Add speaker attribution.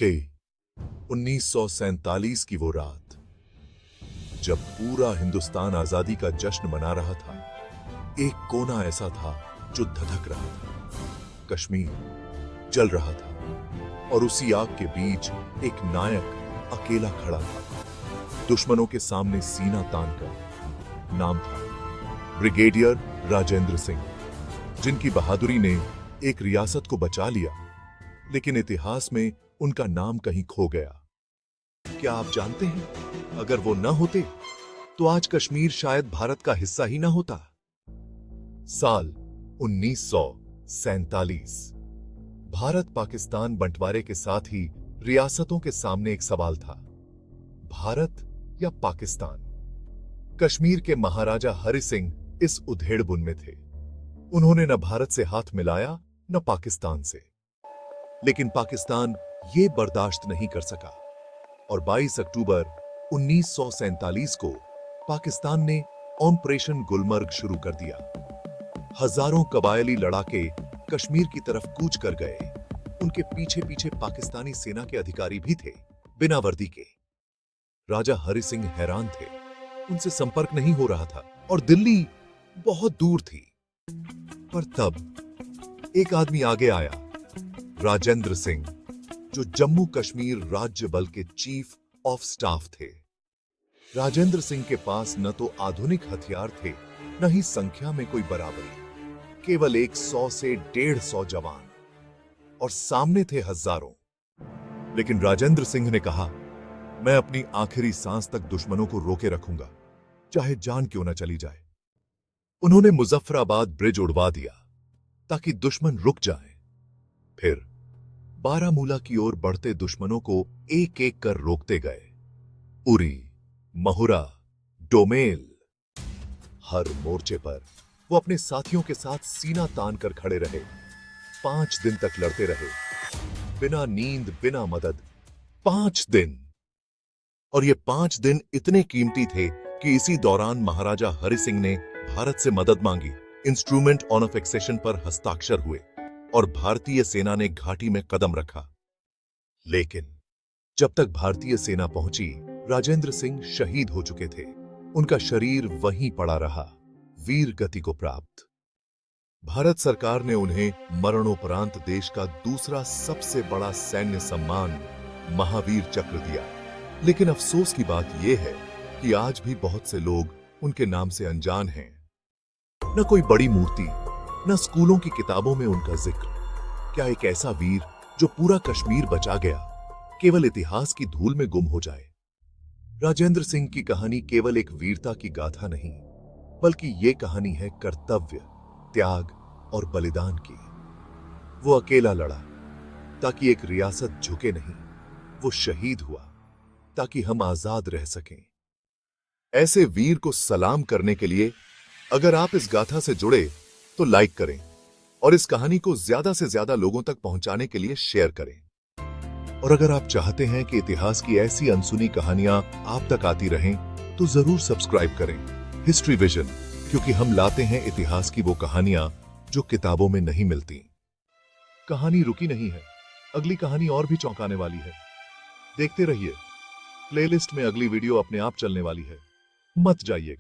Speaker 1: के 1947 की वो रात, जब पूरा हिंदुस्तान आजादी का जश्न मना रहा था, एक कोना ऐसा था जो धधक रहा था। कश्मीर जल रहा था और उसी आग के बीच एक नायक अकेला खड़ा था, दुश्मनों के सामने सीना तानकर। नाम था ब्रिगेडियर राजेंद्र सिंह, जिनकी बहादुरी ने एक रियासत को बचा लिया, लेकिन इतिहास में उनका नाम कहीं खो गया। क्या आप जानते हैं, अगर वो न होते तो आज कश्मीर शायद भारत का हिस्सा ही ना होता। साल 1947। भारत पाकिस्तान बंटवारे के साथ ही रियासतों के सामने एक सवाल था, भारत या पाकिस्तान। कश्मीर के महाराजा हरि सिंह इस उधेड़बुन में थे। उन्होंने न भारत से हाथ मिलाया न पाकिस्तान से, लेकिन पाकिस्तान ये बर्दाश्त नहीं कर सका और 22 अक्टूबर 1947 को पाकिस्तान ने ऑपरेशन गुलमर्ग शुरू कर दिया। हजारों कबायली लड़ाके कश्मीर की तरफ कूच कर गए। उनके पीछे पीछे पाकिस्तानी सेना के अधिकारी भी थे, बिना वर्दी के। राजा हरि सिंह हैरान थे, उनसे संपर्क नहीं हो रहा था और दिल्ली बहुत दूर थी। पर तब एक आदमी आगे आया, राजेंद्र सिंह, जो जम्मू कश्मीर राज्य बल के चीफ ऑफ स्टाफ थे। राजेंद्र सिंह के पास न तो आधुनिक हथियार थे, न ही संख्या में कोई बराबरी। केवल 100 से 150 जवान और सामने थे हजारों। लेकिन राजेंद्र सिंह ने कहा, मैं अपनी आखिरी सांस तक दुश्मनों को रोके रखूंगा, चाहे जान क्यों न चली जाए। उन्होंने मुजफ्फराबाद ब्रिज उड़वा दिया ताकि दुश्मन रुक जाए। फिर बारामूला की ओर बढ़ते दुश्मनों को एक एक कर रोकते गए। उरी, महुरा, डोमेल, हर मोर्चे पर वो अपने साथियों के साथ सीना तान कर खड़े रहे। 5 दिन तक लड़ते रहे, बिना नींद, बिना मदद। 5 दिन। और ये 5 दिन इतने कीमती थे कि इसी दौरान महाराजा हरि सिंह ने भारत से मदद मांगी। इंस्ट्रूमेंट ऑन ऑफ एक्सेशन पर हस्ताक्षर हुए और भारतीय सेना ने घाटी में कदम रखा। लेकिन जब तक भारतीय सेना पहुंची, राजेंद्र सिंह शहीद हो चुके थे। उनका शरीर वहीं पड़ा रहा, वीर गति को प्राप्त। भारत सरकार ने उन्हें मरणोपरांत देश का दूसरा सबसे बड़ा सैन्य सम्मान महावीर चक्र दिया। लेकिन अफसोस की बात यह है कि आज भी बहुत से लोग उनके नाम से अनजान हैं। न कोई बड़ी मूर्ति, न स्कूलों की किताबों में उनका जिक्र। क्या एक ऐसा वीर जो पूरा कश्मीर बचा गया, केवल इतिहास की धूल में गुम हो जाए? राजेंद्र सिंह की कहानी केवल एक वीरता की गाथा नहीं, बल्कि ये कहानी है कर्तव्य, त्याग और बलिदान की। वो अकेला लड़ा ताकि एक रियासत झुके नहीं, वो शहीद हुआ ताकि हम आजाद रह सकें। ऐसे वीर को सलाम करने के लिए अगर आप इस गाथा से जुड़े तो लाइक करें और इस कहानी को ज्यादा से ज्यादा लोगों तक पहुंचाने के लिए शेयर करें। और अगर आप चाहते हैं कि इतिहास की ऐसी अनसुनी कहानियां आप तक आती रहें, तो जरूर सब्सक्राइब करें हिस्ट्री विजन, क्योंकि हम लाते हैं इतिहास की वो कहानियां जो किताबों में नहीं मिलती। कहानी रुकी नहीं है, अगली कहानी और भी चौंकाने वाली है। देखते रहिए, प्लेलिस्ट में अगली वीडियो अपने आप चलने वाली है, मत जाइएगा।